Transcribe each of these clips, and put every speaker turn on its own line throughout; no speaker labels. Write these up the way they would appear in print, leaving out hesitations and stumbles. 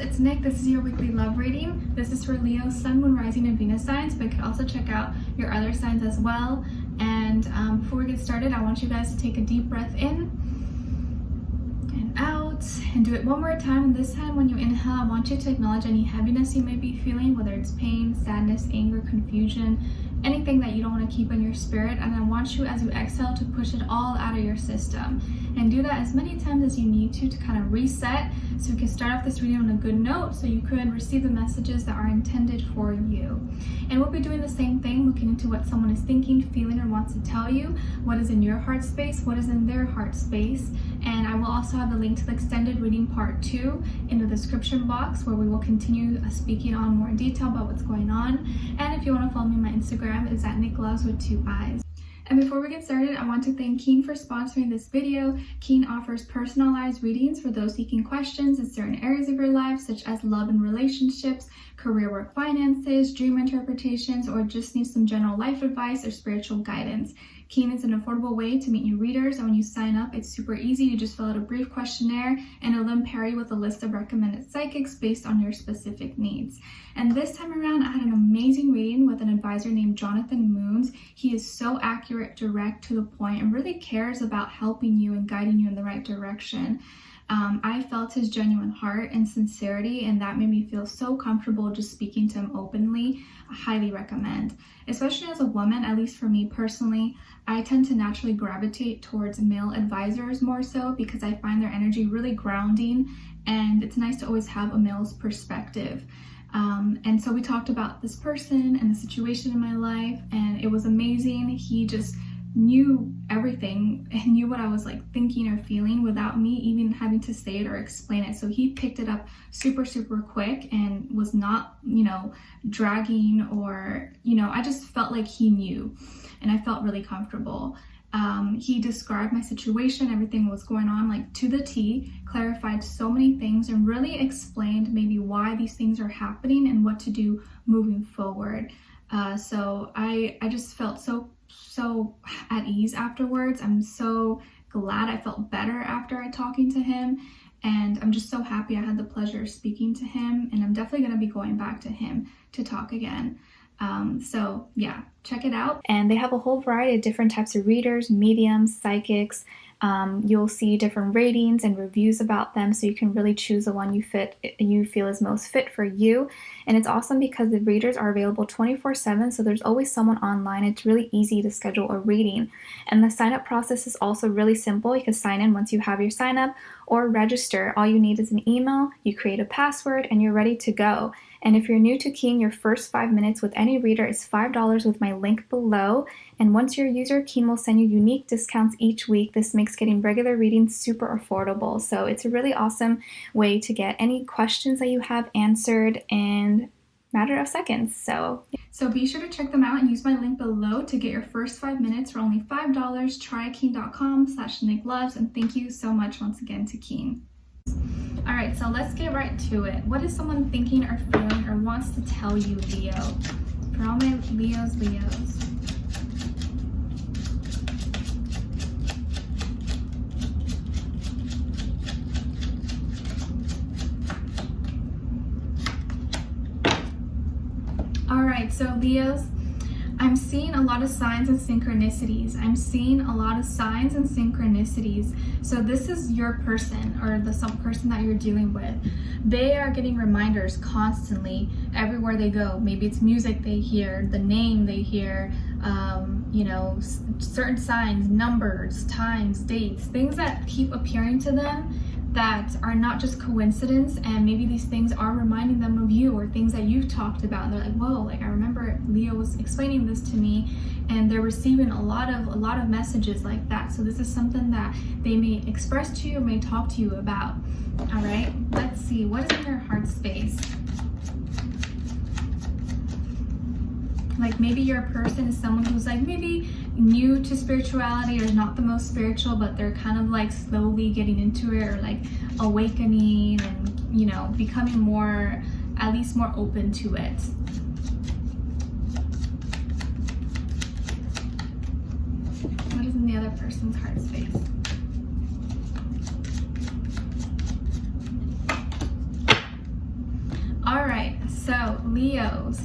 it's Nick. This is your weekly love reading. This is for Leo, Sun, Moon, Rising, and Venus signs, but you can also check out your other signs as well. And before we get started, I want you guys to take a deep breath in and out, and do it one more time. And this time when you inhale, I want you to acknowledge any heaviness you may be feeling, whether it's pain, sadness, anger, confusion, anything that you don't want to keep in your spirit. And I want you, as you exhale, to push it all out of your system, and do that as many times as you need to kind of reset, so we can start off this reading on a good note, so you could receive the messages that are intended for you. And we'll be doing the same thing, looking into what someone is thinking, feeling, or wants to tell you, what is in your heart space, what is in their heart space. And I will also have the link to the extended reading part 2 in the description box, where we will continue speaking on more detail about what's going on. And if you want to follow me on my Instagram, it's at NicLoves with 2 eyes. And before we get started, I want to thank Keen for sponsoring this video. Keen offers personalized readings for those seeking questions in certain areas of your life, such as love and relationships, career, work, finances, dream interpretations, or just need some general life advice or spiritual guidance. Keen is an affordable way to meet new readers, and when you sign up, it's super easy. You just fill out a brief questionnaire, and it'll then pair you with a list of recommended psychics based on your specific needs. And this time around, I had an amazing reading with an advisor named Jonathan Moons. He is so accurate, direct, to the point, and really cares about helping you and guiding you in the right direction. I felt his genuine heart and sincerity, and that made me feel so comfortable just speaking to him openly. I highly recommend. Especially as a woman, at least for me personally, I tend to naturally gravitate towards male advisors more so, because I find their energy really grounding, and it's nice to always have a male's perspective. And so we talked about this person and the situation in my life, and it was amazing. He just knew everything and knew what I was like thinking or feeling without me even having to say it or explain it. So he picked it up super quick and was not, dragging, or, I just felt like he knew, and I felt really comfortable. He described my situation, everything that was going on, like to the T, clarified so many things, and really explained maybe why these things are happening and what to do moving forward. So I just felt so at ease afterwards. I'm so glad. I felt better after talking to him, and I'm just so happy I had the pleasure of speaking to him, and I'm definitely going to be going back to him to talk again. So yeah, check it out. And they have a whole variety of different types of readers, mediums, psychics. You'll see different ratings and reviews about them, so you can really choose the one you feel is most fit for you. And it's awesome because the readers are available 24/7, so there's always someone online. It's really easy to schedule a reading. And the sign-up process is also really simple. You can sign in once you have your sign-up, or register. All you need is an email, you create a password, and you're ready to go. And if you're new to Keen, your first 5 minutes with any reader is $5 with my link below. And once you're a user, Keen will send you unique discounts each week. This makes getting regular readings super affordable. So it's a really awesome way to get any questions that you have answered in a matter of seconds. So be sure to check them out and use my link below to get your first 5 minutes for only $5. Try keen.com/NicLoves, and thank you so much once again to Keen. All right, so let's get right to it. What is someone thinking or feeling or wants to tell you, Leo? For all my Leos. All right, so Leos, I'm seeing a lot of signs and synchronicities. So this is your person, or some person that you're dealing with. They are getting reminders constantly everywhere they go. Maybe it's music they hear, the name they hear, certain signs, numbers, times, dates, things that keep appearing to them that are not just coincidence, and maybe these things are reminding them of you or things that you've talked about, and they're like, whoa, like I remember Leo was explaining this to me, and they're receiving a lot of messages like that. So this is something that they may express to you or may talk to you about. All right, let's see, what is in their heart space? Like maybe your person is someone who's like maybe new to spirituality or not the most spiritual, but they're kind of like slowly getting into it, or like awakening and, becoming more, at least more open to it. What is in the other person's heart space? So Leos,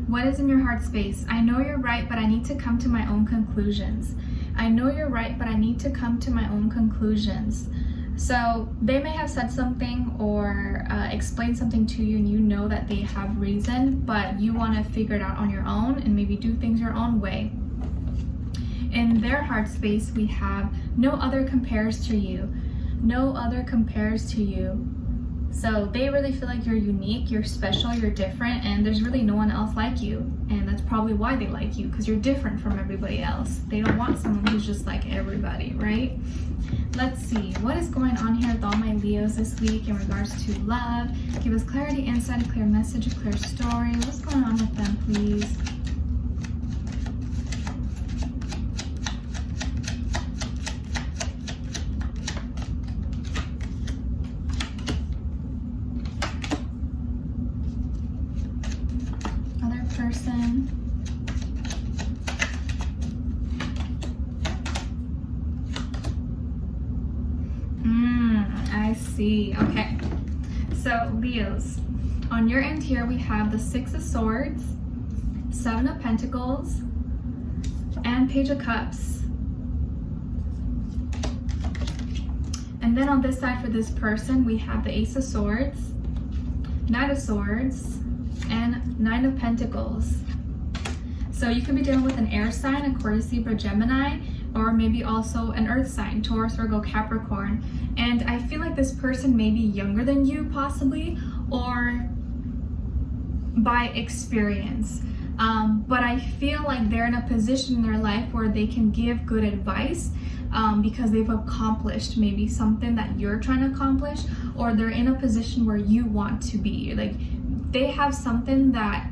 what is in your heart space? I know you're right, but I need to come to my own conclusions. I know you're right, but I need to come to my own conclusions. So they may have said something or explained something to you, and you know that they have reason, but you want to figure it out on your own and maybe do things your own way. In their heart space, we have no other compares to you. No other compares to you. So they really feel like you're unique, you're special, you're different, and there's really no one else like you. And that's probably why they like you, because you're different from everybody else. They don't want someone who's just like everybody, right? Let's see, what is going on here with all my Leos this week in regards to love? Give us clarity, insight, a clear message, a clear story. What's going on with them, please? Person. I see. Okay. So Leos, on your end here we have the Six of Swords, Seven of Pentacles, and Page of Cups. And then on this side for this person we have the Ace of Swords, Knight of Swords, and Nine of Pentacles. So you could be dealing with an air sign, Aquarius, Libra, Gemini, or maybe also an earth sign, Taurus, Virgo, Capricorn. And I feel like this person may be younger than you possibly, or by experience. But I feel like they're in a position in their life where they can give good advice because they've accomplished maybe something that you're trying to accomplish, or they're in a position where you want to be. Like, they have something that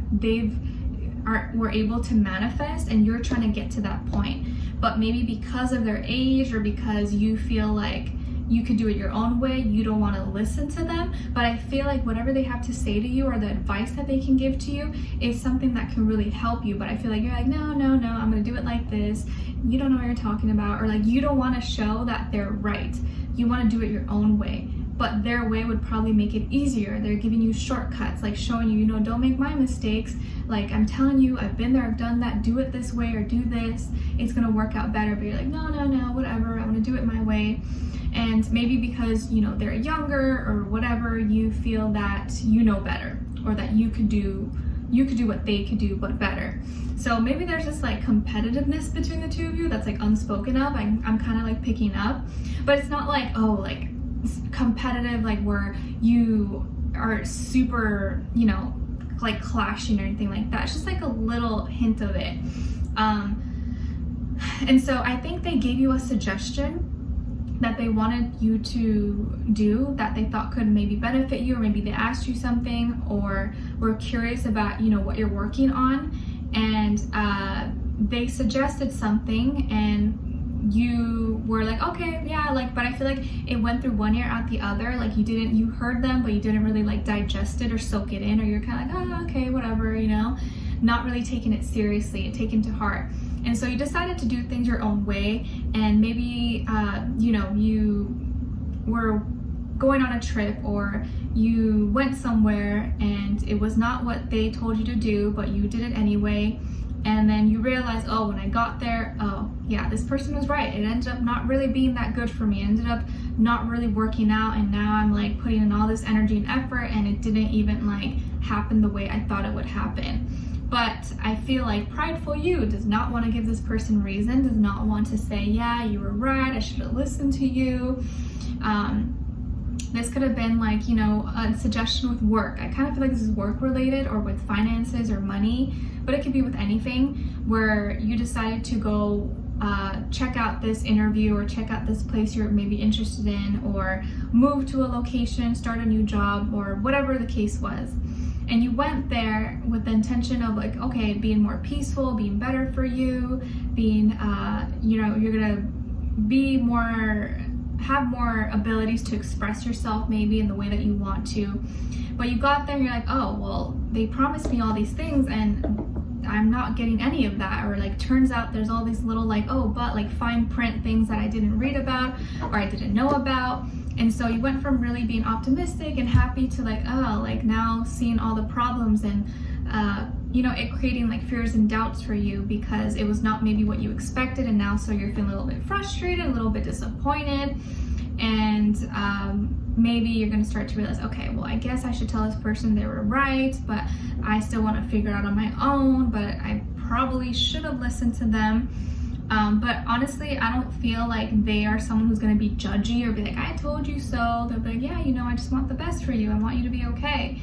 were able to manifest, and you're trying to get to that point. But maybe because of their age, or because you feel like you could do it your own way, you don't want to listen to them. But I feel like whatever they have to say to you, or the advice that they can give to you, is something that can really help you. But I feel like you're like, no, I'm gonna do it like this. You don't know what you're talking about, or like you don't want to show that they're right. You want to do it your own way. But their way would probably make it easier. They're giving you shortcuts, like showing you, don't make my mistakes. Like, I'm telling you, I've been there, I've done that, do it this way or do this. It's gonna work out better. But you're like, no, whatever, I'm gonna do it my way. And maybe because, they're younger or whatever, you feel that you know better, or that you could do what they could do, but better. So maybe there's this like competitiveness between the two of you that's like unspoken of. I'm kind of like picking up, but it's not like, oh, like competitive, like where you are super, like clashing or anything like that. It's just like a little hint of it. And so I think they gave you a suggestion that they wanted you to do, that they thought could maybe benefit you, or maybe they asked you something, or were curious about, what you're working on, and they suggested something, and you were like, okay, yeah, like, but I feel like it went through one ear out the other. Like, you heard them, but you didn't really like digest it or soak it in, or you're kind of like, oh, okay, whatever, not really taking it seriously and taking to heart. And so you decided to do things your own way, and maybe, you were going on a trip, or you went somewhere and it was not what they told you to do, but you did it anyway. And then you realize, oh, when I got there, oh, yeah, this person was right. It ended up not really being that good for me. It ended up not really working out, and now I'm like putting in all this energy and effort, and it didn't even like happen the way I thought it would happen. But I feel like prideful you does not want to give this person reason, does not want to say, yeah, you were right, I should have listened to you. This could have been like, a suggestion with work. I kind of feel like this is work related, or with finances or money, but it could be with anything, where you decided to go check out this interview, or check out this place you're maybe interested in, or move to a location, start a new job, or whatever the case was. And you went there with the intention of like, okay, being more peaceful, being better for you, being, you're gonna be more, have more abilities to express yourself maybe in the way that you want to. But you got there and you're like, oh, well, they promised me all these things and I'm not getting any of that. Or like, turns out there's all these little like, oh, but like fine print things that I didn't read about or I didn't know about. And so you went from really being optimistic and happy to like, oh, like now seeing all the problems and you know, it creating like fears and doubts for you because it was not maybe what you expected, and now so you're feeling a little bit frustrated, a little bit disappointed, and maybe you're going to start to realize, okay, well, I guess I should tell this person they were right, but I still want to figure it out on my own, but I probably should have listened to them. But honestly, I don't feel like they are someone who's going to be judgy or be like, I told you so. They'll be like, yeah, you know, I just want the best for you. I want you to be okay.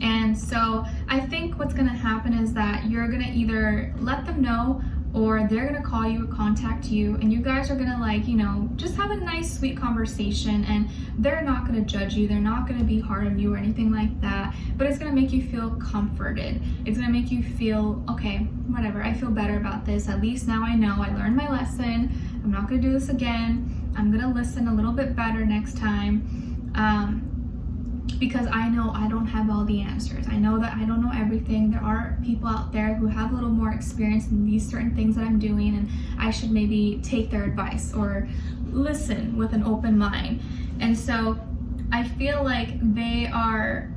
And so I think what's going to happen is that you're going to either let them know, or they're going to call you or contact you, and you guys are going to, like, you know, just have a nice sweet conversation, and they're not going to judge you, they're not going to be hard on you or anything like that, but it's going to make you feel comforted. It's going to make you feel, okay, whatever, I feel better about this. At least now I know I learned my lesson. I'm not going to do this again. I'm going to listen a little bit better next time. Because I know I don't have all the answers. I know that I don't know everything. There are people out there who have a little more experience in these certain things that I'm doing, and I should maybe take their advice or listen with an open mind. And so I feel like they are,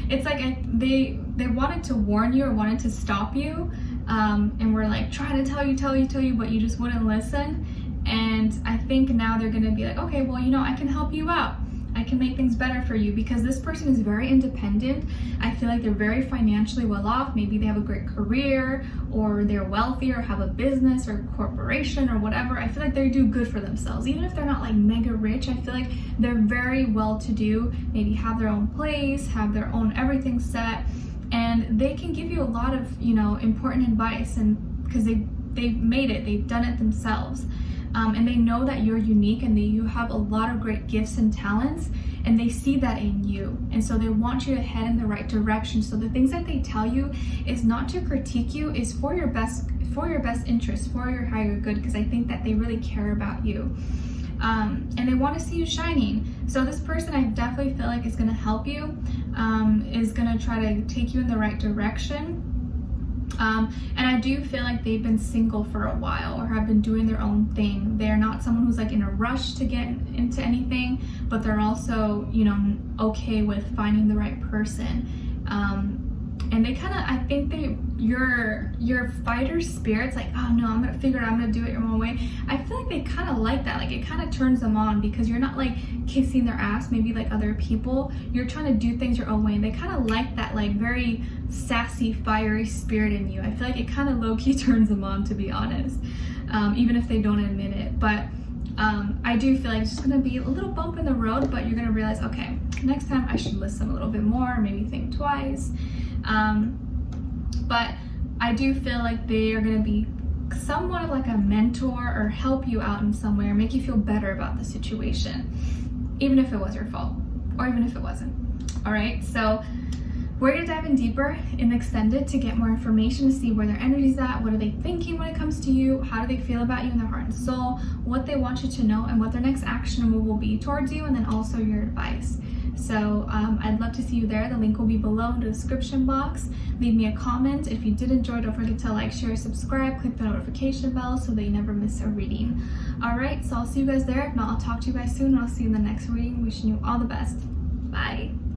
it's like they wanted to warn you or wanted to stop you, and were like trying to tell you, but you just wouldn't listen. And I think now they're gonna be like, okay, well, you know, I can help you out. I can make things better for you, because this person is very independent. I feel like they're very financially well off. Maybe they have a great career, or they're wealthy, or have a business or corporation or whatever. I feel like they do good for themselves. Even if they're not like mega rich, I feel like they're very well to do, maybe have their own place, have their own everything set, and they can give you a lot of, you know, important advice, and because they've made it, they've done it themselves. And they know that you're unique, and you have a lot of great gifts and talents, and they see that in you, and so they want you to head in the right direction. So the things that they tell you is not to critique you, is for your best interest, for your higher good, because I think that they really care about you, and they want to see you shining. So this person, I definitely feel like is going to help you, is going to try to take you in the right direction. And I do feel like they've been single for a while, or have been doing their own thing. They're not someone who's like in a rush to get into anything, but they're also, you know, okay with finding the right person. And they kind of, I think your fighter spirit's like, oh no, I'm gonna figure it out, I'm gonna do it your own way. I feel like they kind of like that. Like, it kind of turns them on, because you're not like kissing their ass, maybe like other people. You're trying to do things your own way, and they kind of like that, like very sassy, fiery spirit in you. I feel like it kind of low-key turns them on, to be honest, even if they don't admit it. But I do feel like it's just gonna be a little bump in the road, but you're gonna realize, okay, next time I should listen a little bit more, maybe think twice. But I do feel like they are going to be somewhat of like a mentor, or help you out in some way, or make you feel better about the situation, even if it was your fault, or even if it wasn't. All right, so we're going to dive in deeper in extended to get more information, to see where their energy's at, what are they thinking when it comes to you, how do they feel about you in their heart and soul, what they want you to know, and what their next action move will be towards you, and then also your advice. So I'd love to see you there. The link will be below in the description box. Leave me a comment. If you did enjoy, don't forget to like, share, subscribe, click the notification bell so that you never miss a reading. All right, so I'll see you guys there. If not, I'll talk to you guys soon, and I'll see you in the next reading. Wishing you all the best. Bye.